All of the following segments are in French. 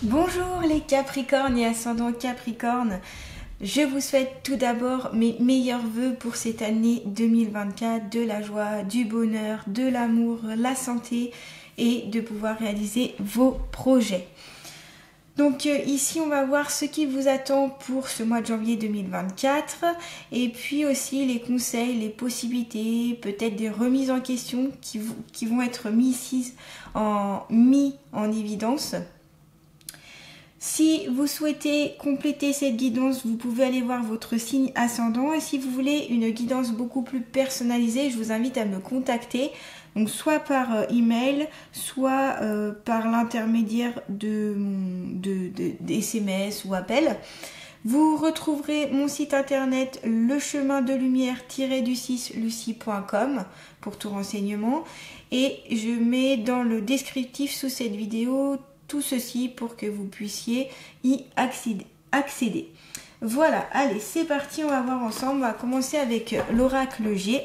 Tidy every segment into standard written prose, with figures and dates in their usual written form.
Bonjour les Capricornes et ascendants Capricorne, je vous souhaite tout d'abord mes meilleurs vœux pour cette année 2024, de la joie, du bonheur, de l'amour, la santé et de pouvoir réaliser vos projets. Donc ici on va voir ce qui vous attend pour ce mois de janvier 2024 et puis aussi les conseils, les possibilités, peut-être des remises en question qui vont être mis en évidence. Si vous souhaitez compléter cette guidance, vous pouvez aller voir votre signe ascendant. Et si vous voulez une guidance beaucoup plus personnalisée, je vous invite à me contacter. Donc soit par email, soit par l'intermédiaire de SMS ou appel. Vous retrouverez mon site internet lechemindelumière-du6lucie.com pour tout renseignement. Et je mets dans le descriptif sous cette vidéo tout ceci pour que vous puissiez y accéder. Voilà, allez, c'est parti, on va voir ensemble. On va commencer avec l'oracle G.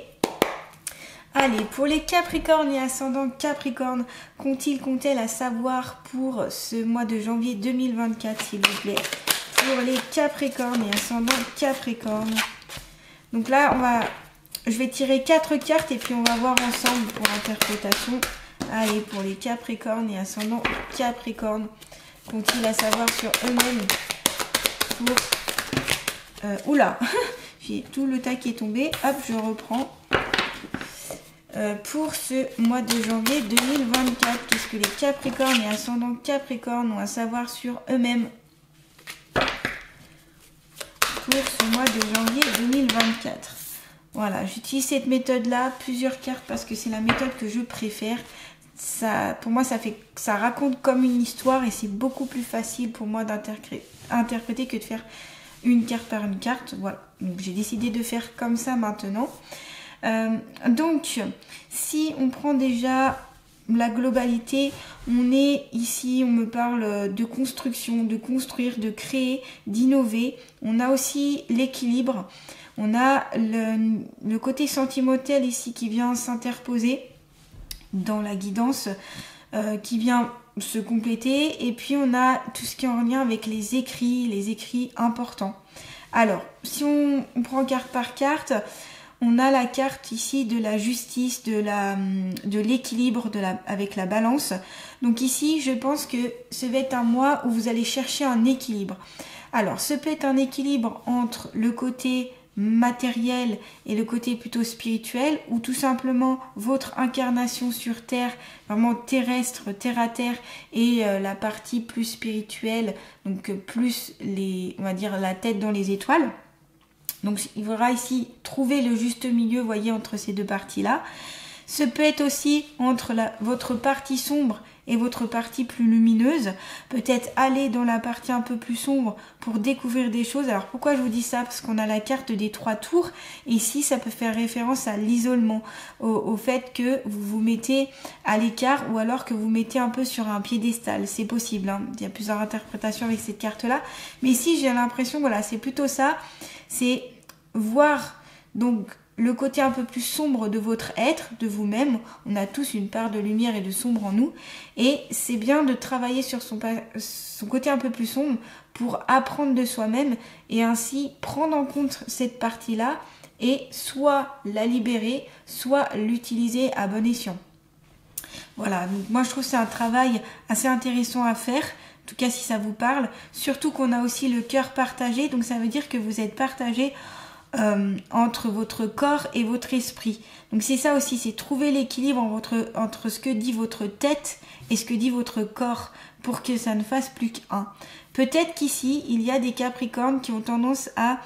Allez, pour les Capricornes et ascendants Capricorne, qu'ont-ils à savoir pour ce mois de janvier 2024, s'il vous plaît? Pour les Capricornes et ascendants Capricorne. Donc là, je vais tirer 4 cartes et puis on va voir ensemble pour l'interprétation. Allez, pour les Capricornes et ascendants Capricorne, qu'ont-ils à savoir sur eux-mêmes pour... oula, j'ai tout le tas qui est tombé. Hop, je reprends. Pour ce mois de janvier 2024, qu'est-ce que les Capricornes et ascendants Capricorne ont à savoir sur eux-mêmes pour ce mois de janvier 2024? Voilà, j'utilise cette méthode-là, plusieurs cartes, parce que c'est la méthode que je préfère. Ça, pour moi, ça raconte comme une histoire et c'est beaucoup plus facile pour moi d'interpréter que de faire une carte par une carte. Voilà, donc j'ai décidé de faire comme ça maintenant. Donc, si on prend déjà la globalité, on est ici, on me parle de construction, de construire, de créer, d'innover. On a aussi l'équilibre. On a le côté sentimental ici qui vient s'interposer dans la guidance, qui vient se compléter. Et puis on a tout ce qui est en lien avec les écrits importants. Alors, si on prend carte par carte, on a la carte ici de la justice, de l'équilibre avec la balance. Donc ici, je pense que ce va être un mois où vous allez chercher un équilibre. Alors, ce peut être un équilibre entre le côté matériel et le côté plutôt spirituel, ou tout simplement votre incarnation sur Terre, vraiment terrestre, terre à terre, et la partie plus spirituelle, donc plus on va dire la tête dans les étoiles. Donc il faudra ici trouver le juste milieu, vous voyez, entre ces deux parties-là. Ce peut être aussi entre votre partie sombre et votre partie plus lumineuse. Peut-être aller dans la partie un peu plus sombre pour découvrir des choses. Alors pourquoi je vous dis ça? Parce qu'on a la carte des 3 tours. Ici, ça peut faire référence à l'isolement, au fait que vous vous mettez à l'écart ou alors que vous mettez un peu sur un piédestal. C'est possible, hein. Il y a plusieurs interprétations avec cette carte-là. Mais ici, j'ai l'impression, voilà, c'est plutôt ça. C'est voir donc le côté un peu plus sombre de votre être, de vous-même. On a tous une part de lumière et de sombre en nous. Et c'est bien de travailler sur son côté un peu plus sombre pour apprendre de soi-même et ainsi prendre en compte cette partie-là et soit la libérer, soit l'utiliser à bon escient. Voilà, donc moi je trouve que c'est un travail assez intéressant à faire. En tout cas si ça vous parle. Surtout qu'on a aussi le cœur partagé. Donc ça veut dire que vous êtes partagé entre votre corps et votre esprit. Donc c'est ça aussi, c'est trouver l'équilibre entre ce que dit votre tête et ce que dit votre corps pour que ça ne fasse plus qu'un. Peut-être qu'ici, il y a des Capricornes qui ont tendance à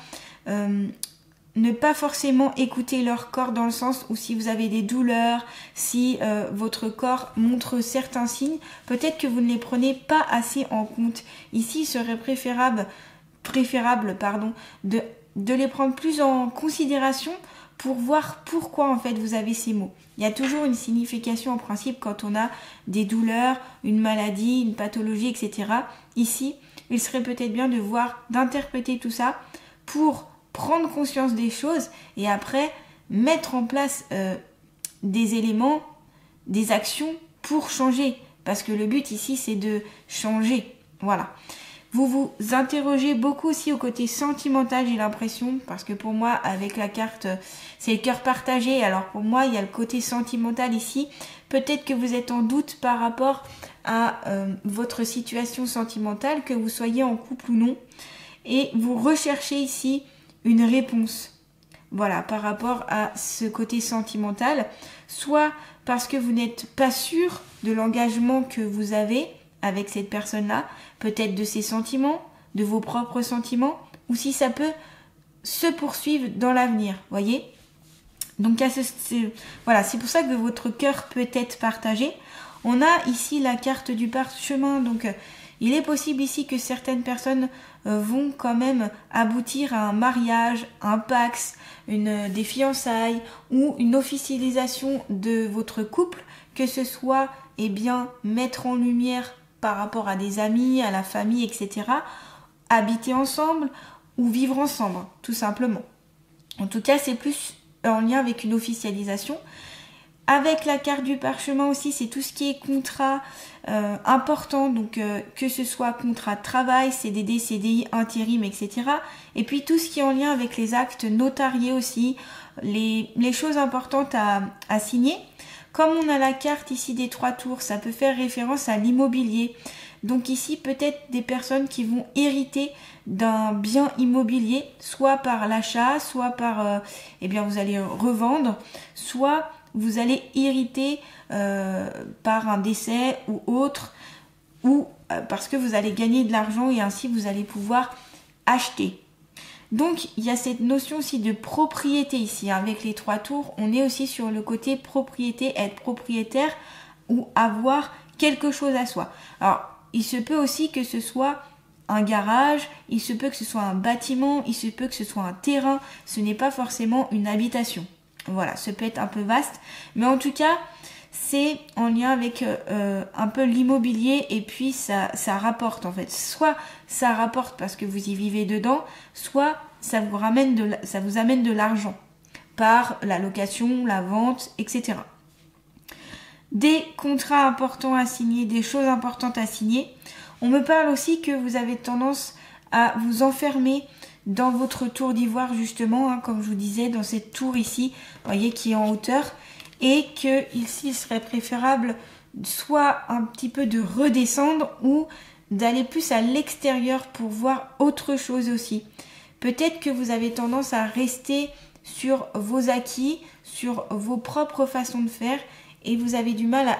ne pas forcément écouter leur corps, dans le sens où si vous avez des douleurs, si votre corps montre certains signes, peut-être que vous ne les prenez pas assez en compte. Ici, il serait préférable de les prendre plus en considération pour voir pourquoi en fait vous avez ces mots. Il y a toujours une signification en principe quand on a des douleurs, une maladie, une pathologie, etc. Ici, il serait peut-être bien d'interpréter tout ça pour prendre conscience des choses et après mettre en place des éléments, des actions pour changer. Parce que le but ici, c'est de changer. Voilà. Vous vous interrogez beaucoup aussi au côté sentimental, j'ai l'impression, parce que pour moi, avec la carte, c'est le cœur partagé. Alors pour moi, il y a le côté sentimental ici. Peut-être que vous êtes en doute par rapport à votre situation sentimentale, que vous soyez en couple ou non. Et vous recherchez ici une réponse. Voilà, par rapport à ce côté sentimental. Soit parce que vous n'êtes pas sûr de l'engagement que vous avez avec cette personne-là, peut-être de ses sentiments, de vos propres sentiments, ou si ça peut se poursuivre dans l'avenir, voyez. Donc voilà, c'est pour ça que votre cœur peut être partagé. On a ici la carte du parchemin, donc il est possible ici que certaines personnes vont quand même aboutir à un mariage, un pax, des fiançailles ou une officialisation de votre couple, que ce soit mettre en lumière par rapport à des amis, à la famille, etc. Habiter ensemble ou vivre ensemble, tout simplement. En tout cas, c'est plus en lien avec une officialisation. Avec la carte du parchemin aussi, c'est tout ce qui est contrat important, donc que ce soit contrat de travail, CDD, CDI, intérim, etc. Et puis tout ce qui est en lien avec les actes notariés aussi, les choses importantes à signer. Comme on a la carte ici des 3 tours, ça peut faire référence à l'immobilier. Donc ici, peut-être des personnes qui vont hériter d'un bien immobilier, soit par l'achat, soit par, vous allez revendre, soit vous allez hériter par un décès ou autre, ou parce que vous allez gagner de l'argent et ainsi vous allez pouvoir acheter. Donc, il y a cette notion aussi de propriété ici. Avec les 3 tours, on est aussi sur le côté propriété, être propriétaire ou avoir quelque chose à soi. Alors, il se peut aussi que ce soit un garage, il se peut que ce soit un bâtiment, il se peut que ce soit un terrain. Ce n'est pas forcément une habitation. Voilà, ça peut être un peu vaste. Mais en tout cas, c'est en lien avec un peu l'immobilier et puis ça rapporte en fait. Soit ça rapporte parce que vous y vivez dedans, soit ça vous amène de l'argent par la location, la vente, etc. Des contrats importants à signer, des choses importantes à signer. On me parle aussi que vous avez tendance à vous enfermer dans votre tour d'ivoire justement, comme je vous disais, dans cette tour ici, vous voyez, qui est en hauteur. Et que ici, il serait préférable soit un petit peu de redescendre ou d'aller plus à l'extérieur pour voir autre chose aussi. Peut-être que vous avez tendance à rester sur vos acquis, sur vos propres façons de faire et vous avez du mal à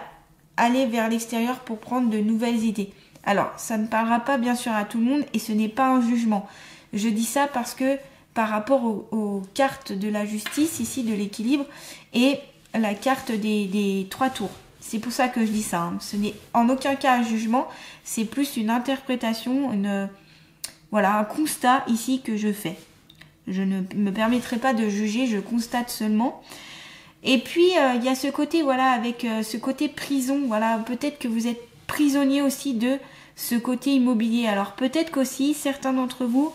aller vers l'extérieur pour prendre de nouvelles idées. Alors, ça ne parlera pas bien sûr à tout le monde et ce n'est pas un jugement. Je dis ça parce que par rapport aux cartes de la justice, ici de l'équilibre, et la carte des 3 tours. C'est pour ça que je dis ça. Ce n'est en aucun cas un jugement, c'est plus une interprétation, un constat ici que je fais. Je ne me permettrai pas de juger, je constate seulement. Et puis, il y a ce côté, avec ce côté prison. Voilà, peut-être que vous êtes prisonnier aussi de ce côté immobilier. Alors, peut-être qu'aussi, certains d'entre vous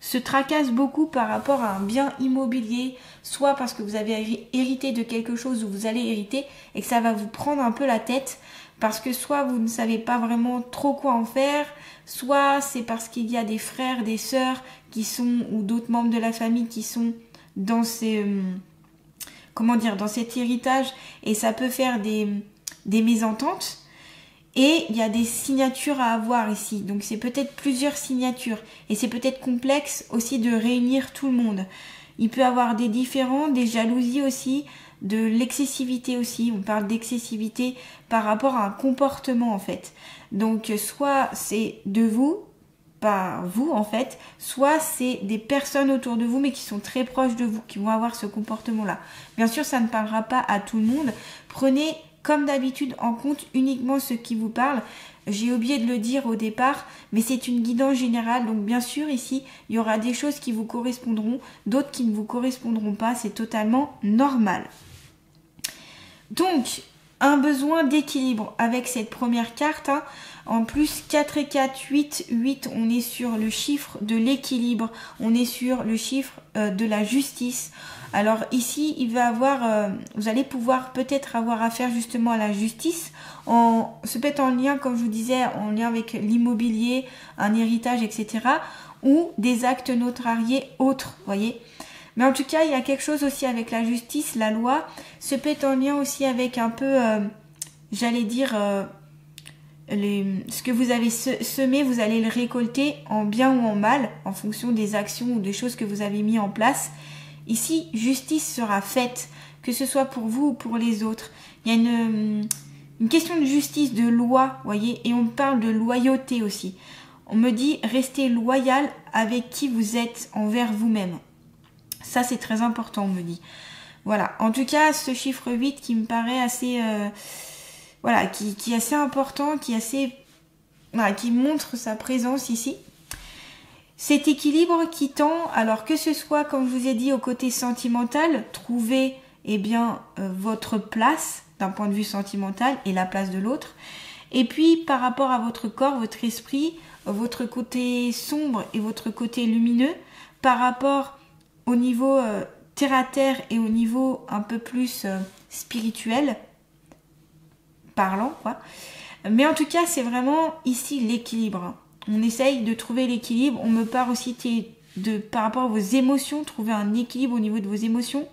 se tracassent beaucoup par rapport à un bien immobilier, soit parce que vous avez hérité de quelque chose ou vous allez hériter et que ça va vous prendre un peu la tête parce que soit vous ne savez pas vraiment trop quoi en faire, soit c'est parce qu'il y a des frères, des sœurs qui sont ou d'autres membres de la famille qui sont dans dans cet héritage et ça peut faire des mésententes. Et il y a des signatures à avoir ici. Donc c'est peut-être plusieurs signatures. Et c'est peut-être complexe aussi de réunir tout le monde. Il peut y avoir des différends, des jalousies aussi, de l'excessivité aussi. On parle d'excessivité par rapport à un comportement en fait. Donc soit c'est de vous, par vous en fait, soit c'est des personnes autour de vous mais qui sont très proches de vous, qui vont avoir ce comportement-là. Bien sûr, ça ne parlera pas à tout le monde. Prenez comme d'habitude en compte uniquement ceux qui vous parlent. J'ai oublié de le dire au départ, mais c'est une guidance générale. Donc bien sûr ici, il y aura des choses qui vous correspondront, d'autres qui ne vous correspondront pas. C'est totalement normal. Donc, un besoin d'équilibre avec cette première carte. En plus, 4 et 4, 8. 8, on est sur le chiffre de l'équilibre. On est sur le chiffre de la justice. Alors ici, il va avoir, vous allez pouvoir peut-être avoir affaire justement à la justice. Ce peut être en lien, comme je vous disais, en lien avec l'immobilier, un héritage, etc. Ou des actes notariés autres, voyez. Mais en tout cas, il y a quelque chose aussi avec la justice, la loi. Ce peut être en lien aussi avec un peu, j'allais dire, ce que vous avez semé, vous allez le récolter en bien ou en mal, en fonction des actions ou des choses que vous avez mis en place. Ici, justice sera faite, que ce soit pour vous ou pour les autres. Il y a une question de justice, de loi, voyez, et on parle de loyauté aussi. On me dit, restez loyal avec qui vous êtes envers vous-même. Ça, c'est très important, on me dit. Voilà. En tout cas, ce chiffre 8 qui me paraît assez... voilà, qui est assez important, qui montre sa présence ici. Cet équilibre qui tend, alors que ce soit, comme je vous ai dit, au côté sentimental, trouver votre place d'un point de vue sentimental et la place de l'autre. Et puis, par rapport à votre corps, votre esprit, votre côté sombre et votre côté lumineux, par rapport au niveau terre-à-terre et au niveau un peu plus spirituel, parlant, quoi. Mais en tout cas, c'est vraiment ici l'équilibre. On essaye de trouver l'équilibre. On me parle aussi par rapport à vos émotions, trouver un équilibre au niveau de vos émotions.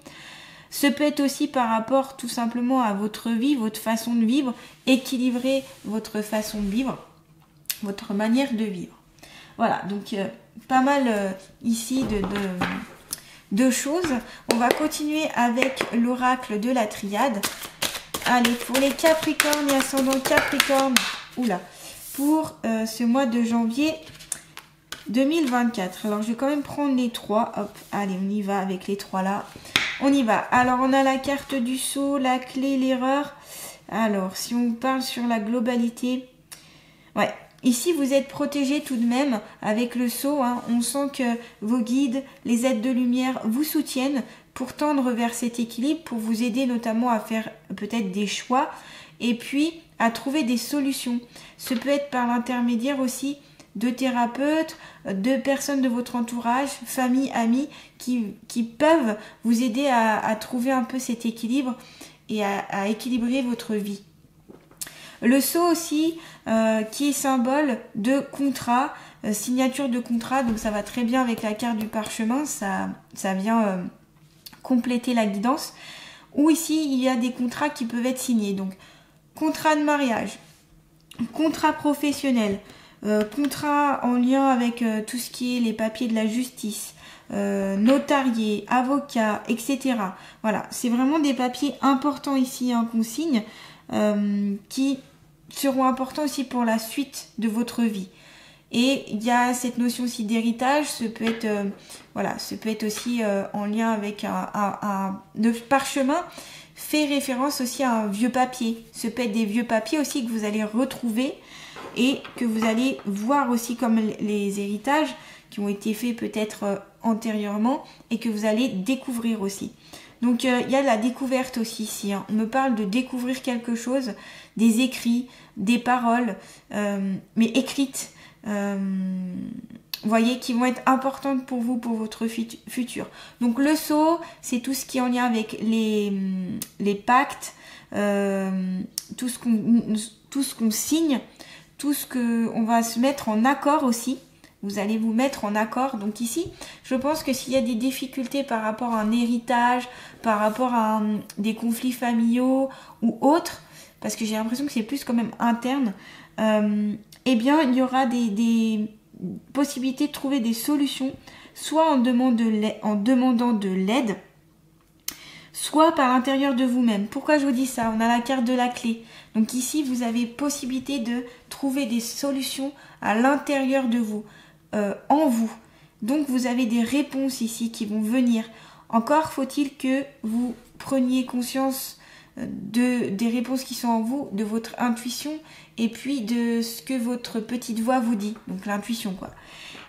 Ce peut être aussi par rapport tout simplement à votre vie, votre façon de vivre, équilibrer votre façon de vivre, votre manière de vivre. Voilà, donc pas mal ici de choses. On va continuer avec l'oracle de la triade. Allez, pour les Capricornes et ascendant Capricorne, pour ce mois de janvier 2024. Alors, je vais quand même prendre les trois. Hop, allez, on y va avec les trois là. On y va. Alors, on a la carte du sceau, la clé, l'erreur. Alors, si on parle sur la globalité, ouais. Ici, vous êtes protégé tout de même avec le sceau. Hein. On sent que vos guides, les êtres de lumière vous soutiennent pour tendre vers cet équilibre, pour vous aider notamment à faire peut-être des choix et puis à trouver des solutions. Ce peut être par l'intermédiaire aussi de thérapeutes, de personnes de votre entourage, famille, amis, qui peuvent vous aider à trouver un peu cet équilibre et à équilibrer votre vie. Le sceau aussi, qui est symbole de contrat, signature de contrat, donc ça va très bien avec la carte du parchemin, ça vient compléter la guidance. Ou ici, il y a des contrats qui peuvent être signés, donc contrat de mariage, contrat professionnel, contrat en lien avec tout ce qui est les papiers de la justice, notarié, avocat, etc. Voilà, c'est vraiment des papiers importants ici hein, qu'on signe, qui seront importants aussi pour la suite de votre vie. Et il y a cette notion aussi d'héritage, ce peut être aussi en lien avec le parchemin, fait référence aussi à un vieux papier. Ce peut être des vieux papiers aussi que vous allez retrouver et que vous allez voir aussi comme les héritages qui ont été faits peut-être antérieurement et que vous allez découvrir aussi. Donc il y a de la découverte aussi ici. Hein. On me parle de découvrir quelque chose, des écrits, des paroles, mais écrites, vous voyez, qui vont être importantes pour vous, pour votre futur. Donc le sceau, c'est tout ce qui est en lien avec les pactes, tout ce qu'on signe, tout ce qu'on va se mettre en accord aussi. Vous allez vous mettre en accord. Donc ici, je pense que s'il y a des difficultés par rapport à un héritage, par rapport à des conflits familiaux ou autres, parce que j'ai l'impression que c'est plus quand même interne, eh bien, il y aura des possibilités de trouver des solutions, soit en demandant de l'aide, soit par l'intérieur de vous-même. Pourquoi je vous dis ça? On a la carte de la clé. Donc ici, vous avez possibilité de trouver des solutions à l'intérieur de vous. En vous. Donc vous avez des réponses ici qui vont venir. Encore faut-il que vous preniez conscience des réponses qui sont en vous, de votre intuition et puis de ce que votre petite voix vous dit. Donc l'intuition quoi.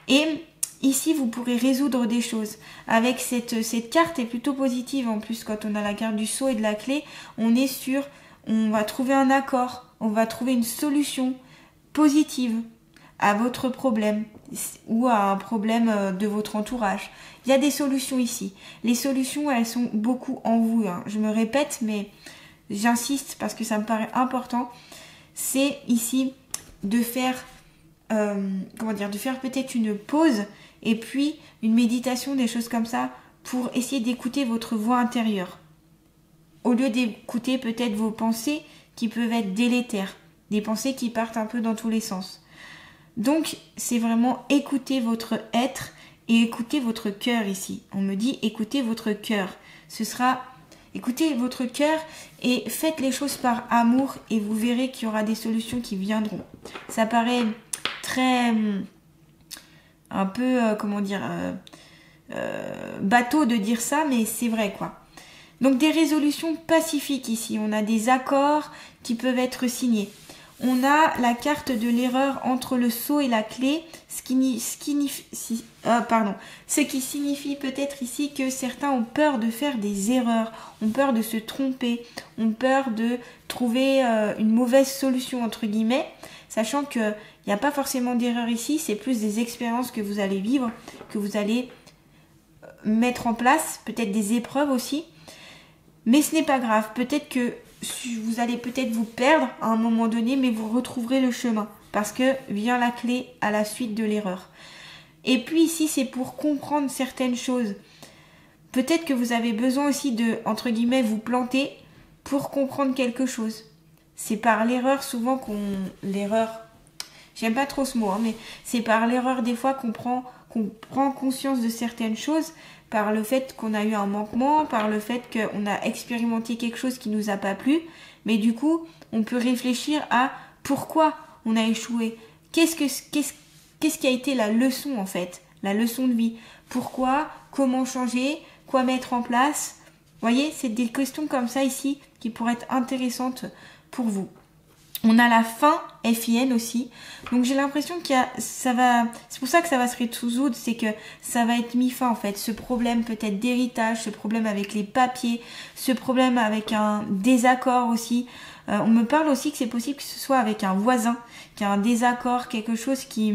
Et ici vous pourrez résoudre des choses. Avec cette carte est plutôt positive en plus quand on a la carte du sceau et de la clé. On va trouver un accord, on va trouver une solution positive à votre problème ou à un problème de votre entourage. Il y a des solutions ici. Les solutions, elles sont beaucoup en vous, hein. Je me répète, mais j'insiste parce que ça me paraît important. C'est ici de faire, de faire peut-être une pause et puis une méditation, des choses comme ça, pour essayer d'écouter votre voix intérieure. Au lieu d'écouter peut-être vos pensées qui peuvent être délétères, des pensées qui partent un peu dans tous les sens. Donc, c'est vraiment écouter votre être et écouter votre cœur ici. On me dit écoutez votre cœur. Ce sera écoutez votre cœur et faites les choses par amour et vous verrez qu'il y aura des solutions qui viendront. Ça paraît très un peu bateau de dire ça, mais c'est vrai quoi. Donc des résolutions pacifiques ici. On a des accords qui peuvent être signés. On a la carte de l'erreur entre le sceau et la clé, ce qui signifie peut-être ici que certains ont peur de faire des erreurs, ont peur de se tromper, ont peur de trouver une mauvaise solution entre guillemets, sachant qu'il n'y a pas forcément d'erreur ici, c'est plus des expériences que vous allez vivre, que vous allez mettre en place, peut-être des épreuves aussi, mais ce n'est pas grave, peut-être que vous allez peut-être vous perdre à un moment donné, mais vous retrouverez le chemin parce que vient la clé à la suite de l'erreur. Et puis ici, c'est pour comprendre certaines choses. Peut-être que vous avez besoin aussi de, entre guillemets, vous planter pour comprendre quelque chose. C'est par l'erreur souvent j'aime pas trop ce mot, hein, mais c'est par l'erreur des fois qu'on prend conscience de certaines choses, par le fait qu'on a eu un manquement, par le fait qu'on a expérimenté quelque chose qui nous a pas plu, mais du coup, on peut réfléchir à pourquoi on a échoué. Qu'est-ce qui a été la leçon en fait, la leçon de vie? Pourquoi? Comment changer? Quoi mettre en place? Vous voyez, c'est des questions comme ça ici qui pourraient être intéressantes pour vous. On a la fin, F-I-N aussi. Donc j'ai l'impression c'est pour ça que ça va se résoudre, c'est que ça va être mis fin en fait. Ce problème peut-être d'héritage, ce problème avec les papiers, ce problème avec un désaccord aussi. On me parle aussi que c'est possible que ce soit avec un voisin, qui a un désaccord, quelque chose qui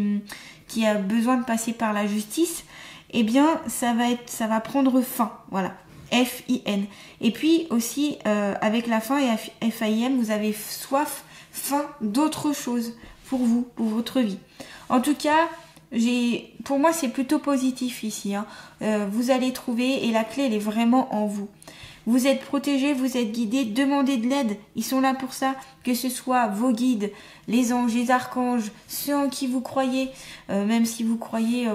a besoin de passer par la justice. Eh bien, ça va prendre fin. Voilà. F-I-N. Et puis aussi, avec la fin et F-I-M, vous avez soif, fin d'autre chose pour vous, pour votre vie. En tout cas, pour moi, c'est plutôt positif ici, hein. Vous allez trouver, et la clé, elle est vraiment en vous. Vous êtes protégé, vous êtes guidé, demandez de l'aide. Ils sont là pour ça, que ce soit vos guides, les anges, les archanges, ceux en qui vous croyez, même si vous croyez,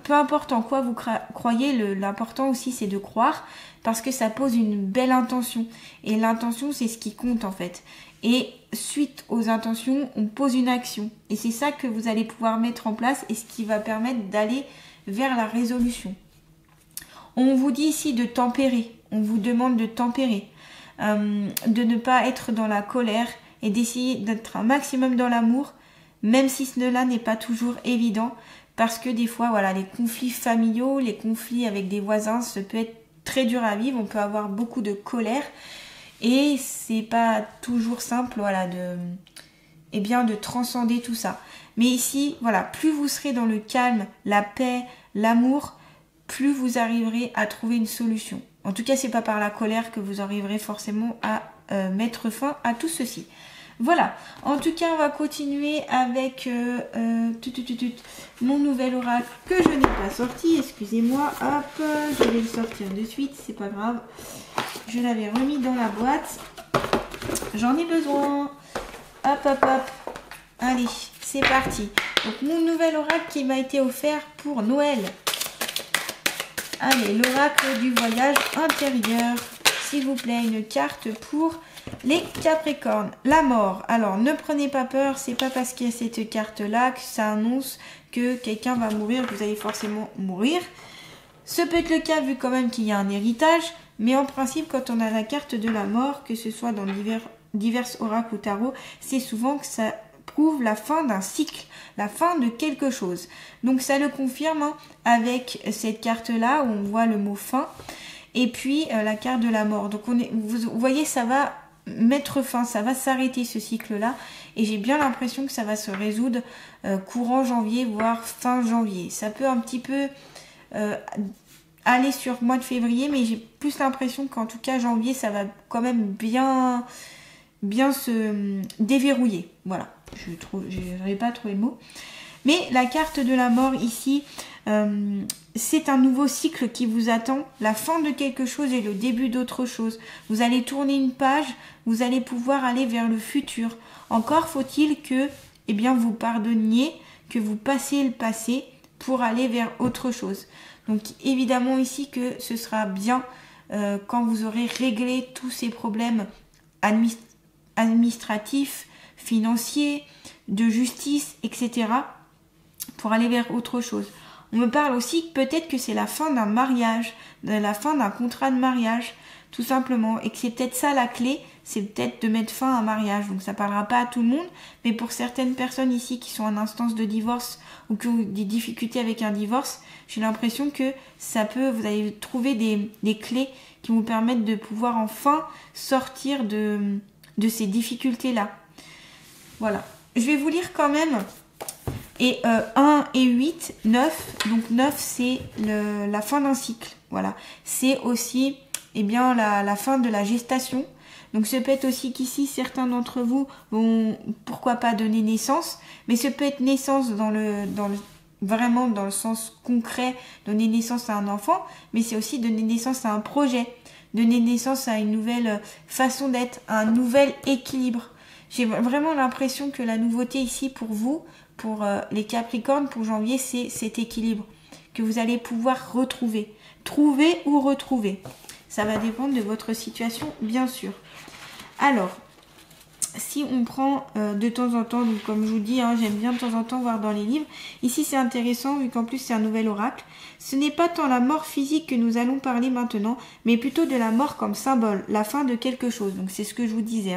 peu importe en quoi vous croyez, l'important aussi c'est de croire, parce que ça pose une belle intention. Et l'intention, c'est ce qui compte en fait. Et suite aux intentions, on pose une action. Et c'est ça que vous allez pouvoir mettre en place et ce qui va permettre d'aller vers la résolution. On vous dit ici de tempérer. On vous demande de tempérer, de ne pas être dans la colère et d'essayer d'être un maximum dans l'amour, même si cela n'est pas toujours évident, parce que des fois, les conflits familiaux, les conflits avec des voisins, ça peut être très dur à vivre, on peut avoir beaucoup de colère et c'est pas toujours simple, de transcender tout ça. Mais ici, plus vous serez dans le calme, la paix, l'amour, plus vous arriverez à trouver une solution. En tout cas, c'est pas par la colère que vous arriverez forcément à mettre fin à tout ceci. Voilà. En tout cas, on va continuer avec mon nouvel oracle que je n'ai pas sorti. Excusez-moi. Hop, je vais le sortir de suite. C'est pas grave. Je l'avais remis dans la boîte. J'en ai besoin. Hop, hop, hop. Allez, c'est parti. Donc, mon nouvel oracle qui m'a été offert pour Noël. Allez, l'oracle du voyage intérieur. S'il vous plaît, une carte pour les Capricornes. La mort. Alors, ne prenez pas peur. C'est pas parce qu'il y a cette carte-là que ça annonce que quelqu'un va mourir, que vous allez forcément mourir. Ce peut être le cas vu quand même qu'il y a un héritage. Mais en principe, quand on a la carte de la mort, que ce soit dans divers oracles ou tarot, c'est souvent que ça prouve la fin d'un cycle, la fin de quelque chose. Donc ça le confirme avec cette carte-là où on voit le mot fin et puis la carte de la mort. Donc vous voyez, ça va mettre fin, ça va s'arrêter ce cycle-là et j'ai bien l'impression que ça va se résoudre courant janvier, voire fin janvier. Ça peut un petit peu aller sur le mois de février, mais j'ai plus l'impression qu'en tout cas janvier, ça va quand même bien se déverrouiller. Voilà, je n'arrive pas à trouver le mot. Mais la carte de la mort ici, c'est un nouveau cycle qui vous attend, la fin de quelque chose et le début d'autre chose. Vous allez tourner une page, vous allez pouvoir aller vers le futur. Encore faut-il que vous pardonniez, que vous passiez le passé pour aller vers autre chose. Donc évidemment ici que ce sera bien quand vous aurez réglé tous ces problèmes administratifs, financiers, de justice, etc. pour aller vers autre chose. On me parle aussi peut-être que c'est la fin d'un mariage, la fin d'un contrat de mariage, tout simplement. Et que c'est peut-être ça la clé, c'est peut-être de mettre fin à un mariage. Donc ça ne parlera pas à tout le monde, mais pour certaines personnes ici qui sont en instance de divorce ou qui ont des difficultés avec un divorce, j'ai l'impression que vous allez trouver des clés qui vous permettent de pouvoir enfin sortir de ces difficultés-là. Voilà. Je vais vous lire quand même. Et 1 et 8, 9. Donc 9, c'est la fin d'un cycle. Voilà. C'est aussi la fin de la gestation. Donc ce peut être aussi qu'ici, certains d'entre vous vont, pourquoi pas, donner naissance. Mais ce peut être naissance vraiment dans le sens concret, donner naissance à un enfant. Mais c'est aussi donner naissance à un projet. Donner naissance à une nouvelle façon d'être, à un nouvel équilibre. J'ai vraiment l'impression que la nouveauté ici pour vous, pour les Capricornes, pour janvier, c'est cet équilibre que vous allez pouvoir retrouver. Trouver ou retrouver. Ça va dépendre de votre situation, bien sûr. Alors, si on prend de temps en temps, donc comme je vous dis, j'aime bien de temps en temps voir dans les livres. Ici, c'est intéressant, vu qu'en plus, c'est un nouvel oracle. Ce n'est pas tant la mort physique que nous allons parler maintenant, mais plutôt de la mort comme symbole, la fin de quelque chose. Donc, c'est ce que je vous disais.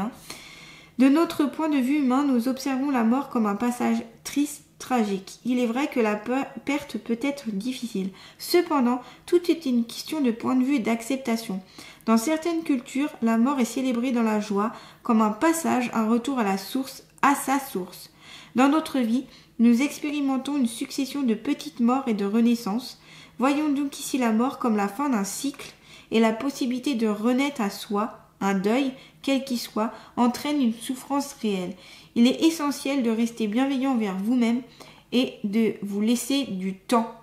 De notre point de vue humain, nous observons la mort comme un passage triste, tragique. Il est vrai que la perte peut être difficile. Cependant, tout est une question de point de vue et d'acceptation. Dans certaines cultures, la mort est célébrée dans la joie, comme un passage, un retour à sa source. Dans notre vie, nous expérimentons une succession de petites morts et de renaissances. Voyons donc ici la mort comme la fin d'un cycle et la possibilité de renaître à soi. Un deuil, quel qu'il soit, entraîne une souffrance réelle. Il est essentiel de rester bienveillant envers vous-même et de vous laisser du temps.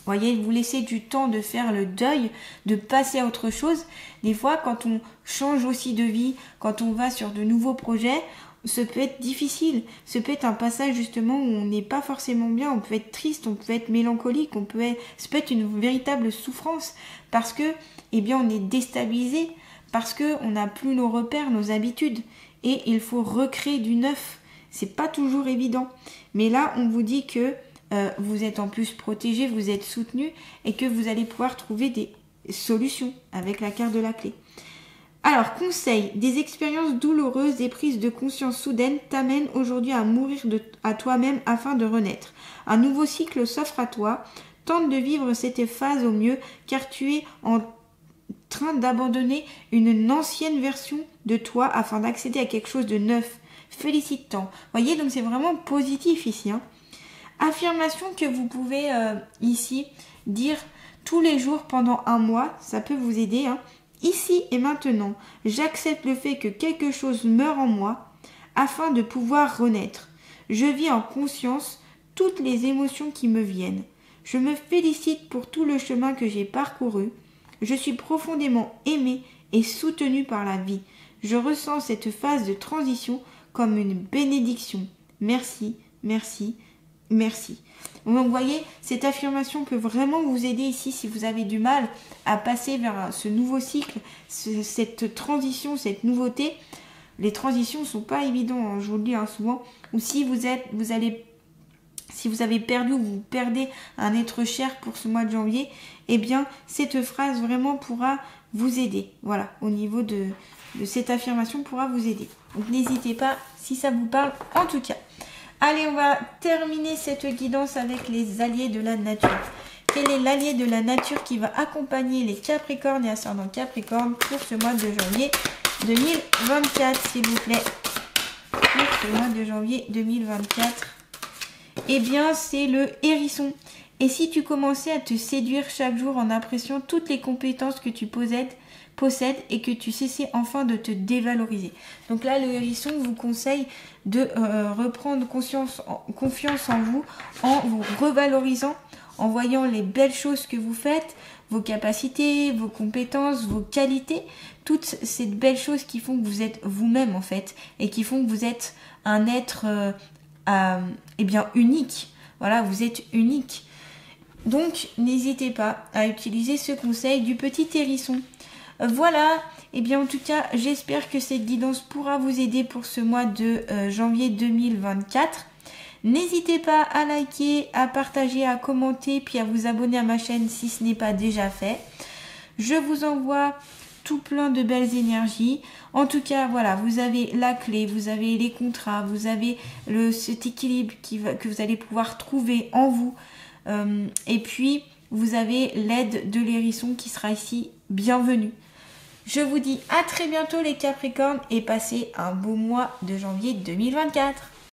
Voyez, vous laissez du temps de faire le deuil, de passer à autre chose. Des fois, quand on change aussi de vie, quand on va sur de nouveaux projets, ça peut être difficile. Ce peut être un passage justement où on n'est pas forcément bien. On peut être triste, on peut être mélancolique, ça peut être une véritable souffrance parce que, on est déstabilisé. Parce qu'on n'a plus nos repères, nos habitudes. Et il faut recréer du neuf. C'est pas toujours évident. Mais là, on vous dit que vous êtes en plus protégé, vous êtes soutenu et que vous allez pouvoir trouver des solutions avec la carte de la clé. Alors, conseil, des expériences douloureuses et prises de conscience soudaines t'amènent aujourd'hui à mourir à toi-même afin de renaître. Un nouveau cycle s'offre à toi. Tente de vivre cette phase au mieux car tu es en train d'abandonner une ancienne version de toi afin d'accéder à quelque chose de neuf. Félicite-toi. Voyez, donc c'est vraiment positif ici. Affirmation que vous pouvez ici dire tous les jours pendant un mois, ça peut vous aider. Ici et maintenant, j'accepte le fait que quelque chose meurt en moi afin de pouvoir renaître. Je vis en conscience toutes les émotions qui me viennent. Je me félicite pour tout le chemin que j'ai parcouru. Je suis profondément aimée et soutenue par la vie. Je ressens cette phase de transition comme une bénédiction. Merci, merci, merci. Donc vous voyez, cette affirmation peut vraiment vous aider ici si vous avez du mal à passer vers ce nouveau cycle, cette transition, cette nouveauté. Les transitions ne sont pas évidentes, je vous le dis souvent. Ou si vous avez perdu ou vous perdez un être cher pour ce mois de janvier, cette phrase vraiment pourra vous aider. Voilà, au niveau de cette affirmation pourra vous aider. Donc n'hésitez pas si ça vous parle en tout cas. Allez, on va terminer cette guidance avec les alliés de la nature. Quel est l'allié de la nature qui va accompagner les Capricornes et ascendant Capricorne pour ce mois de janvier 2024, s'il vous plaît? pour ce mois de janvier 2024. Eh bien, c'est le hérisson. Et si tu commençais à te séduire chaque jour en appréciant toutes les compétences que tu possèdes et que tu cessais enfin de te dévaloriser. Donc là, le hérisson vous conseille de reprendre confiance en vous en vous revalorisant, en voyant les belles choses que vous faites, vos capacités, vos compétences, vos qualités, toutes ces belles choses qui font que vous êtes vous-même en fait et qui font que vous êtes un être unique. Voilà, vous êtes unique. Donc, n'hésitez pas à utiliser ce conseil du petit hérisson. Voilà, et bien en tout cas, j'espère que cette guidance pourra vous aider pour ce mois de janvier 2024. N'hésitez pas à liker, à partager, à commenter, puis à vous abonner à ma chaîne si ce n'est pas déjà fait. Je vous envoie tout plein de belles énergies. En tout cas, voilà, vous avez la clé, vous avez les contrats, vous avez cet équilibre que vous allez pouvoir trouver en vous. Et puis, vous avez l'aide de l'hérisson qui sera ici. Bienvenue. Je vous dis à très bientôt les Capricornes et passez un beau mois de janvier 2024.